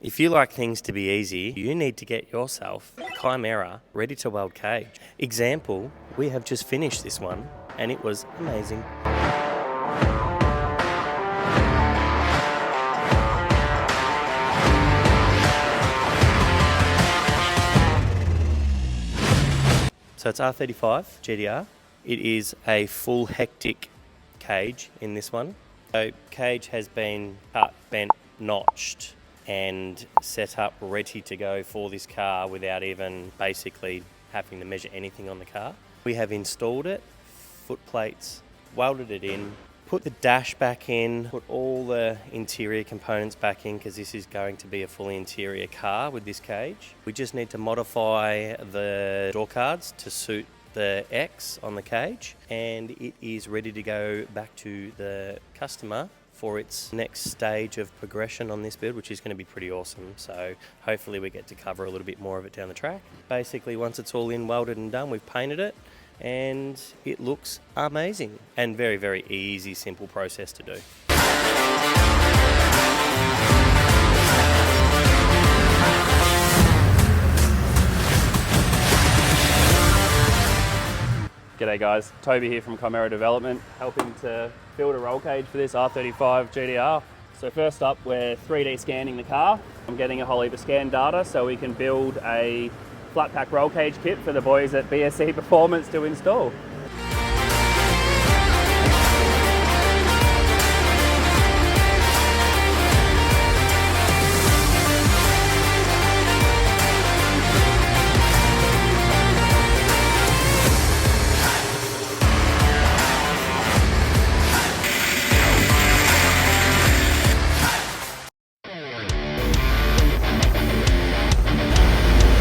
If you like things to be easy, you need to get yourself a Chimera ready to weld cage. Example, we have just finished this one and it was amazing. So it's R35 GTR. It is a full hectic cage in this one. So cage has been cut, bent, notched and set up ready to go for this car without even basically having to measure anything on the car. We have installed it, foot plates, welded it in, put the dash back in, put all the interior components back in because this is going to be a fully interior car with this cage. We just need to modify the door cards to suit the X on the cage and it is ready to go back to the customer for its next stage of progression on this build, which is going to be pretty awesome. So hopefully we get to cover a little bit more of it down the track. Basically, once it's all in, welded and done, we've painted it and it looks amazing and very, very easy, simple process to do. G'day guys, Toby here from Chimera Development, helping to build a roll cage for this R35 GTR. So first up, we're 3D scanning the car. I'm getting a whole heap of scan data so we can build a flat pack roll cage kit for the boys at BSC Performance to install.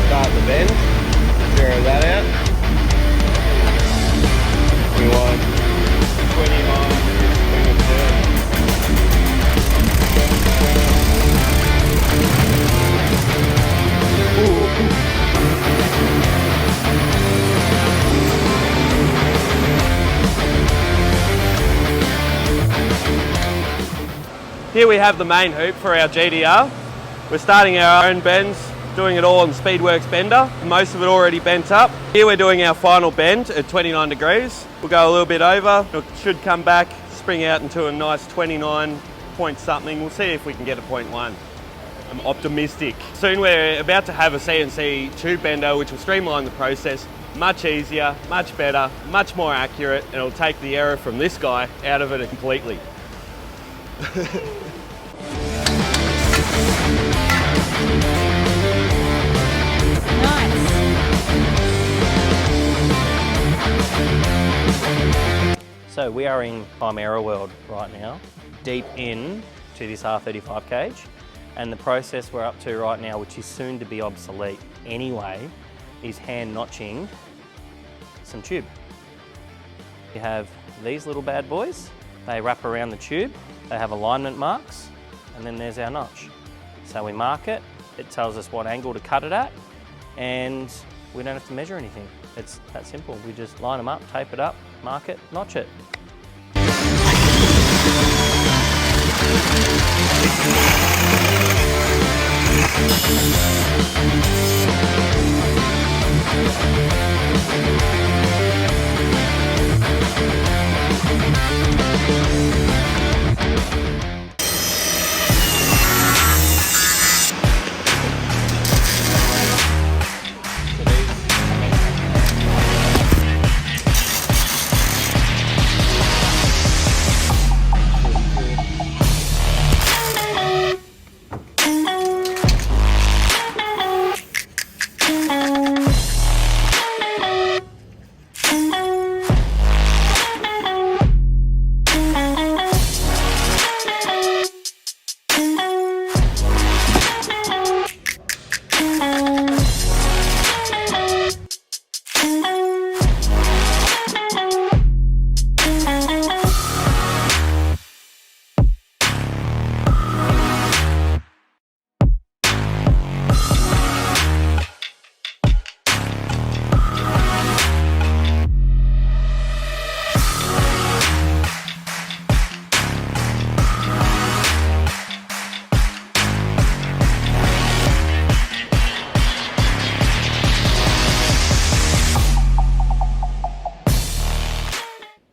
Start the bend, zero that out. We want 29, bring it Here we have the main hoop for our GTR. We're starting our own bends, doing it all on Speedworks bender. Most of it already bent up. Here we're doing our final bend at 29 degrees. We'll go a little bit over. It should come back, spring out into a nice 29 point something. We'll see if we can get a 0.1. I'm optimistic. Soon we're about to have a CNC tube bender, which will streamline the process. Much easier, much better, much more accurate, and it'll take the error from this guy out of it completely. So we are in Chimera world right now, deep in to this R35 cage, and the process we're up to right now, which is soon to be obsolete anyway, is hand notching some tube. We have these little bad boys. They wrap around the tube, they have alignment marks, and then there's our notch. So we mark it, it tells us what angle to cut it at, and we don't have to measure anything. It's that simple. We just line them up, tape it up, mark it, notch it.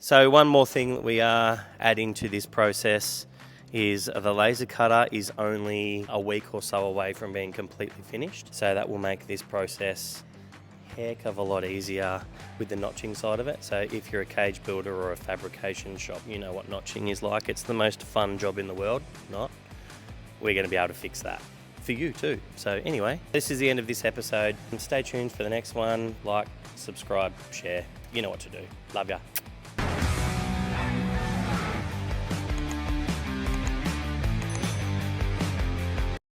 So one more thing that we are adding to this process is the laser cutter is only a week or so away from being completely finished. So that will make this process a heck of a lot easier with the notching side of it. So if you're a cage builder or a fabrication shop, you know what notching is like. It's the most fun job in the world, not. We're going to be able to fix that for you too. So anyway, this is the end of this episode. Stay tuned for the next one. Like, subscribe, share. You know what to do. Love ya.